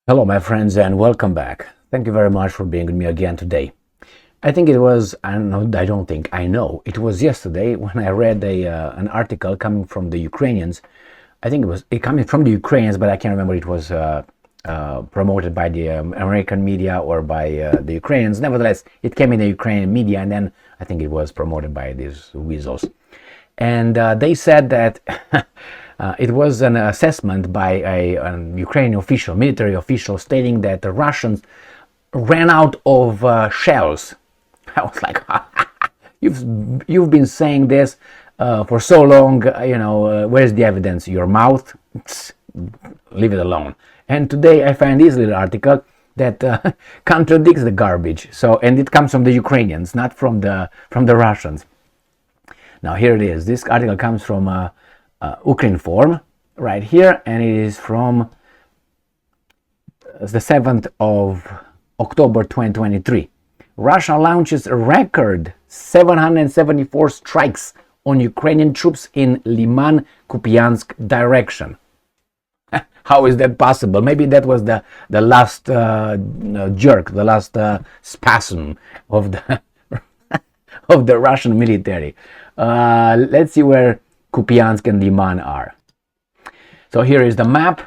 Hello, my friends, and welcome back. Thank you very much for being with me again today. I think it was, I know, it was yesterday when I read an article coming from the Ukrainians. I think it coming from the Ukrainians, but I can't remember it was promoted by the American media or by the Ukrainians. Nevertheless, it came in the Ukrainian media, and then I think it was promoted by these weasels. And they said that it was an assessment by a Ukrainian official, military official, stating that the Russians ran out of shells. I was like, you've been saying this for so long, where's the evidence? Your mouth? Leave it alone. And today I find this little article that contradicts the garbage. And it comes from the Ukrainians, not from the Russians. Now here it is. This article comes from Ukrinform right here, and it is from the 7th of October 2023. Russia launches a record 774 strikes on Ukrainian troops in Lyman-Kupyansk direction. How is that possible? Maybe that was the last jerk, the last spasm of the of the Russian military. Let's see where Kupyansk and Lyman are. So here is the map.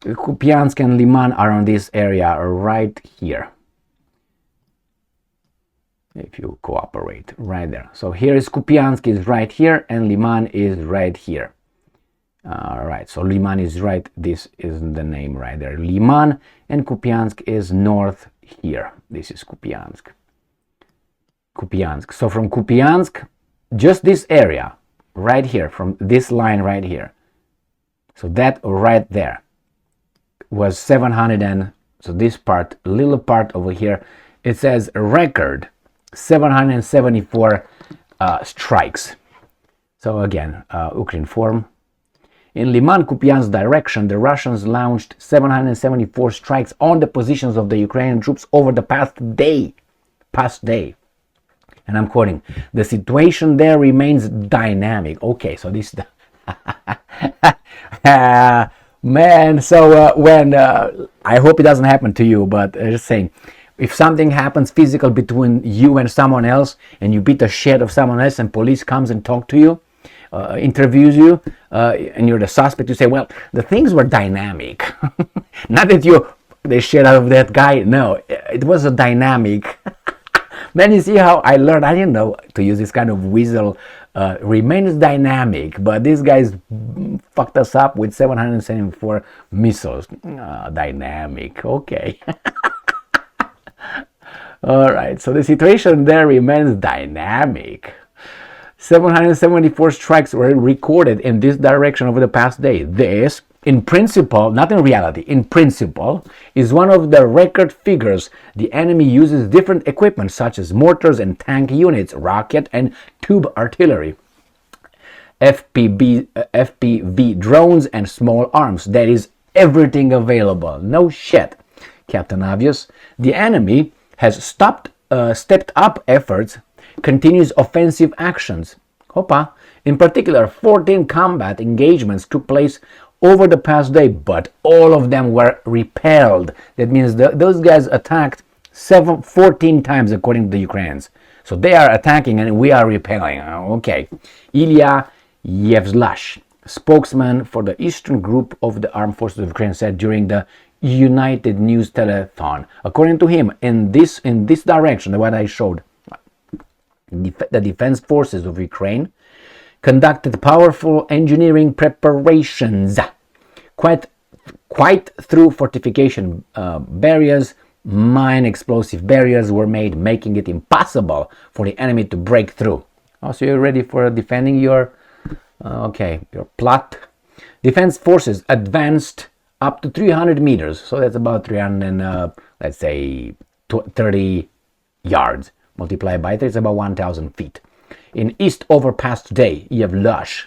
Kupyansk and Lyman are on this area right here. If you cooperate, right there. So here is Kupyansk is right here, and Lyman is right here. All right, so Lyman is right. This is the name right there. Lyman, and Kupyansk is north here. This is Kupyansk. Kupyansk. So from Kupyansk, just this area right here, from this line right here, so that right there was 700, and so this part, little part over here, it says a record 774 strikes. So again, Ukrinform. In Lyman-Kupyansk direction, the Russians launched 774 strikes on the positions of the Ukrainian troops over the past day. And I'm quoting, the situation there remains dynamic. Okay, so this man, so when I hope it doesn't happen to you, but just saying, if something happens physical between you and someone else, and you beat the shit of someone else, and police comes and talk to you, interviews you, and you're the suspect, you say, well, the things were dynamic. Not that you the shit out of that guy. No, it was a dynamic. Man, you see how I learned, I didn't know to use this kind of weasel, remains dynamic, but these guys fucked us up with 774 missiles. Dynamic, okay. Alright, so the situation there remains dynamic. 774 strikes were recorded in this direction over the past day. This, in principle, not in reality, in principle, is one of the record figures. The enemy uses different equipment such as mortars and tank units, rocket and tube artillery, FPV drones, and small arms. That is everything available. No shit, Captain Obvious. The enemy has stepped up efforts, continues offensive actions. In particular, 14 combat engagements took place over the past day, but all of them were repelled. That means those guys attacked 14 times according to the Ukrainians. So they are attacking and we are repelling. Okay. Ilya Yevzlash, spokesman for the Eastern Group of the Armed Forces of Ukraine, said during the United News telethon. According to him, in this direction, the one I showed, the defense forces of Ukraine conducted powerful engineering preparations, quite through fortification barriers. Mine explosive barriers were made, making it impossible for the enemy to break through. So you're ready for defending your plot. Defense forces advanced up to 300 meters, so that's about 300 let's say 30 yards. Multiplied by 3, it's about 1,000 feet. In East overpass today, Yevlash.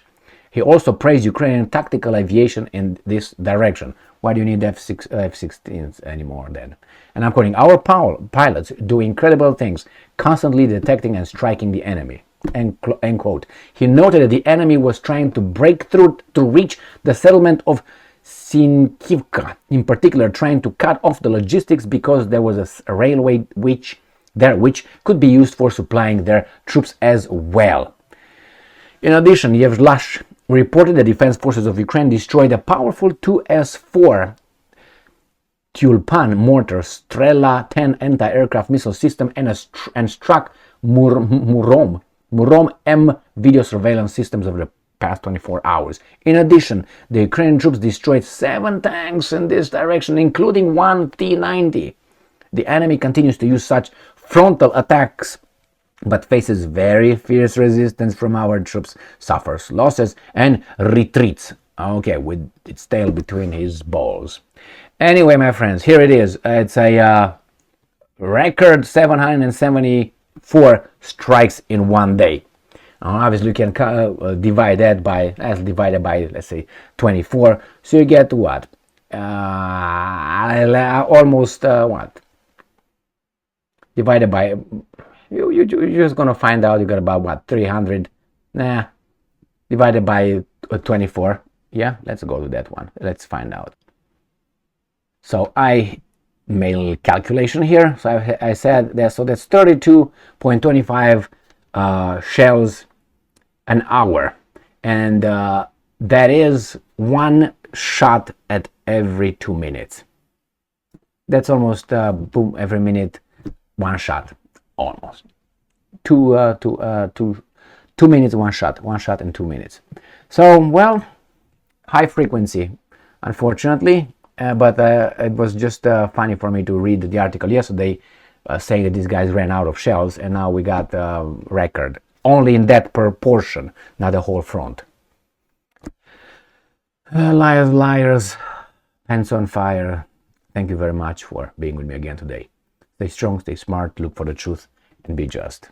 He also praised Ukrainian tactical aviation in this direction. Why do you need F-16s anymore then? And I'm quoting, our pilots do incredible things, constantly detecting and striking the enemy. End quote. He noted that the enemy was trying to break through to reach the settlement of Lyman-Kupyansk, in particular, trying to cut off the logistics because there was a railway which could be used for supplying their troops as well. In addition, Yevlash reported the defense forces of Ukraine destroyed a powerful 2S-4 Tulpan mortar, Strela 10 anti-aircraft missile system, and struck Murom M video surveillance systems over the past 24 hours. In addition, the Ukrainian troops destroyed 7 tanks in this direction, including one T-90. The enemy continues to use such frontal attacks but faces very fierce resistance from our troops, suffers losses and retreats. Okay, with its tail between his balls. Anyway, my friends, here it is. It's a record 774 strikes in one day. Obviously, you can divide that by, let's say, 24. So you get what? Almost what? Divided by, you're just gonna find out you got about what, 300? Divided by 24. Yeah, let's go to that one. Let's find out. So I made a little calculation here. So I said that, so that's 32.25 shells an hour, and that is one shot at every 2 minutes. That's almost boom, every minute, one shot, almost. 2 minutes, one shot in 2 minutes. So, well, high frequency, unfortunately, but it was just funny for me to read the article yesterday saying that these guys ran out of shells, and now we got a record only in that proportion, not the whole front. Liars, liars, pants on fire. Thank you very much for being with me again today. Stay strong, stay smart, look for the truth, and be just.